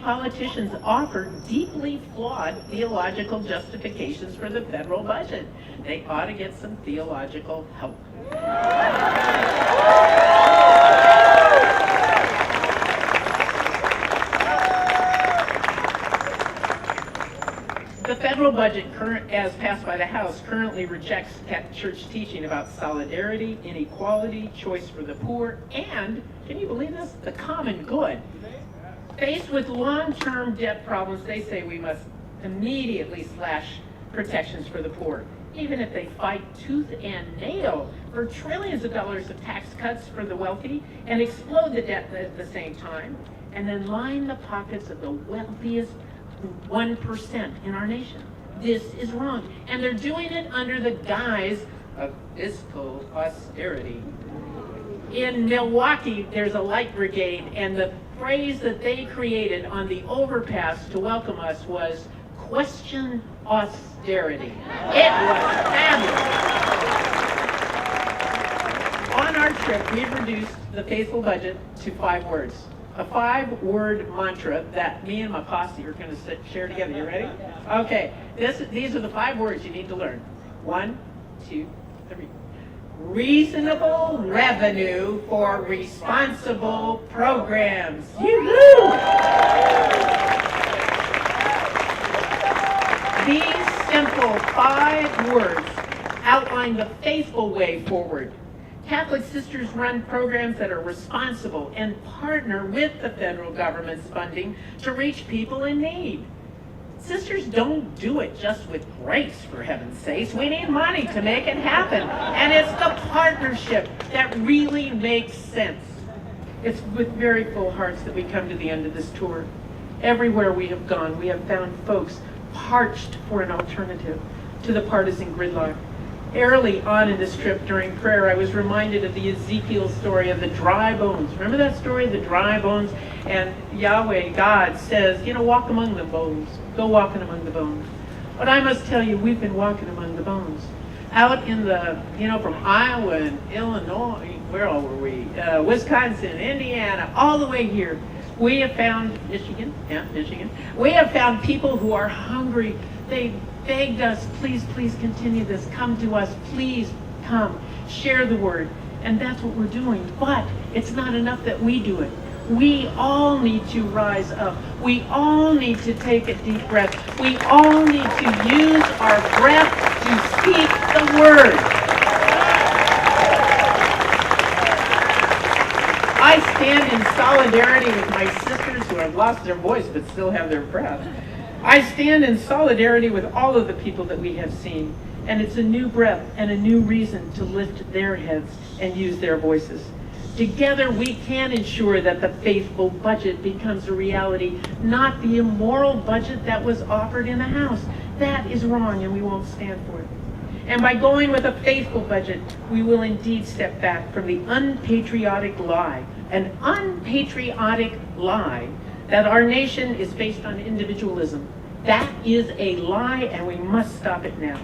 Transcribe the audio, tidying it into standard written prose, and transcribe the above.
politicians offer deeply flawed theological justifications for the federal budget. They ought to get some theological help. The federal budget, as passed by the House, currently rejects church teaching about solidarity, inequality, choice for the poor, and, can you believe this, the common good. Faced with long-term debt problems, they say we must immediately slash protections for the poor, even if they fight tooth and nail for trillions of dollars of tax cuts for the wealthy and explode the debt at the same time, and then line the pockets of the wealthiest 1% in our nation. This is wrong. And they're doing it under the guise of fiscal austerity. In Milwaukee, there's a light brigade, and the phrase that they created on the overpass to welcome us was, "Question austerity." It was fabulous. On our trip, we've reduced the faithful budget to 5 words. A 5-word mantra that me and my posse are going to share together. You ready? Okay. These are the 5 words you need to learn. 1, 2, 3. Reasonable revenue for responsible programs. Yoo-hoo! These simple 5 words outline the faithful way forward. Catholic sisters run programs that are responsible and partner with the federal government's funding to reach people in need. Sisters don't do it just with grace, for heaven's sakes. We need money to make it happen. And it's the partnership that really makes sense. It's with very full hearts that we come to the end of this tour. Everywhere we have gone, we have found folks parched for an alternative to the partisan gridlock. Early on in this trip during prayer, I was reminded of the Ezekiel story of the dry bones. Remember that story, the dry bones? And Yahweh, God, says, walk among the bones. Go walking among the bones. But I must tell you, we've been walking among the bones. Out in the, from Iowa and Illinois, where all were we? Wisconsin, Indiana, all the way here. We have found, Michigan. We have found people who are hungry. They begged us, please continue this. Come to us, please come. Share the word. And that's what we're doing. But it's not enough that we do it. We all need to rise up. We all need to take a deep breath. We all need to use our breath to speak the word. I stand in solidarity with my sisters who have lost their voice but still have their breath. I stand in solidarity with all of the people that we have seen, and it's a new breath and a new reason to lift their heads and use their voices. Together we can ensure that the faithful budget becomes a reality, not the immoral budget that was offered in the House. That is wrong, and we won't stand for it. And by going with a faithful budget, we will indeed step back from the unpatriotic lie, an unpatriotic lie that our nation is based on individualism. That is a lie, and we must stop it now.